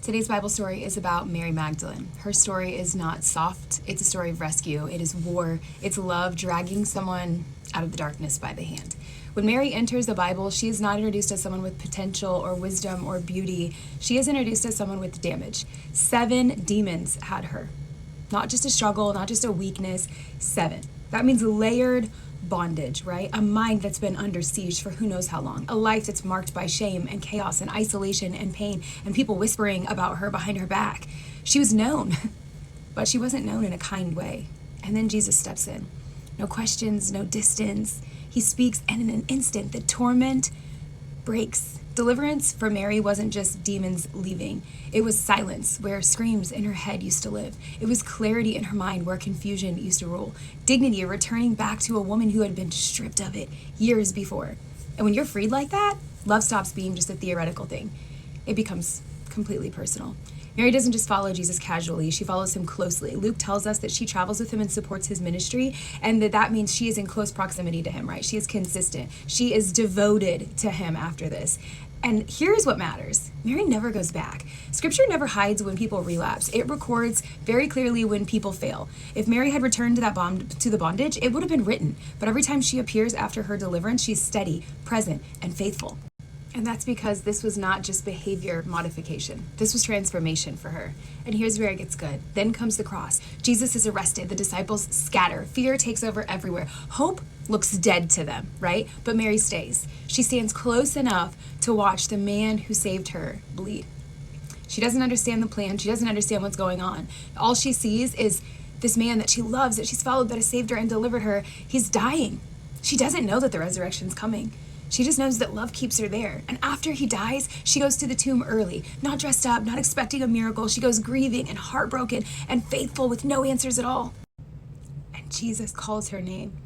Today's Bible story is about Mary Magdalene. Her story is not soft, it's a story of rescue. It is war, it's love dragging someone out of the darkness by the hand. When Mary enters the Bible, she is not introduced as someone with potential or wisdom or beauty. She is introduced as someone with damage. 7 demons had her. Not just a struggle, not just a weakness, 7. That means layered bondage, right? A mind that's been under siege for who knows how long. A life that's marked by shame and chaos and isolation and pain and people whispering about her behind her back. She was known, but she wasn't known in a kind way. And then Jesus steps in. No questions, no distance. He speaks, and in an instant, the torment breaks. Deliverance for Mary wasn't just demons leaving. It was silence where screams in her head used to live. It was clarity in her mind where confusion used to rule. Dignity returning back to a woman who had been stripped of it years before. And when you're freed like that, love stops being just a theoretical thing. It becomes completely personal. Mary doesn't just follow Jesus casually, she follows him closely. Luke tells us that she travels with him and supports his ministry, and that means she is in close proximity to him, right? She is consistent. She is devoted to him after this. And here's what matters. Mary never goes back. Scripture never hides when people relapse. It records very clearly when people fail. If Mary had returned to the bondage, it would have been written. But every time she appears after her deliverance, she's steady, present, and faithful. And that's because this was not just behavior modification. This was transformation for her. And here's where it gets good. Then comes the cross. Jesus is arrested. The disciples scatter. Fear takes over everywhere. Hope looks dead to them, right? But Mary stays. She stands close enough to watch the man who saved her bleed. She doesn't understand the plan. She doesn't understand what's going on. All she sees is this man that she loves, that she's followed, that has saved her and delivered her. He's dying. She doesn't know that the resurrection's coming. She just knows that love keeps her there. And after he dies, she goes to the tomb early, not dressed up, not expecting a miracle. She goes grieving and heartbroken and faithful with no answers at all. And Jesus calls her name.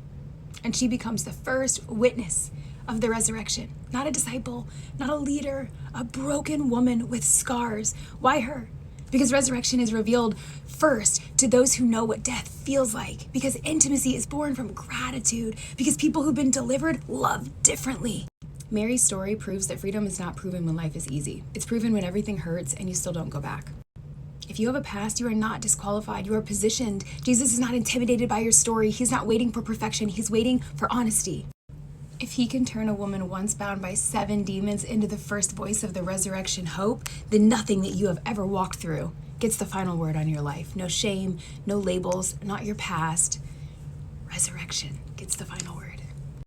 And she becomes the first witness of the resurrection. Not a disciple, not a leader, a broken woman with scars. Why her? Because resurrection is revealed first to those who know what death feels like. Because intimacy is born from gratitude. Because people who've been delivered love differently. Mary's story proves that freedom is not proven when life is easy. It's proven when everything hurts and you still don't go back. If you have a past, you are not disqualified. You are positioned. Jesus is not intimidated by your story. He's not waiting for perfection. He's waiting for honesty. If he can turn a woman once bound by 7 demons into the first voice of the resurrection hope, then nothing that you have ever walked through gets the final word on your life. No shame, no labels, not your past. Resurrection gets the final word.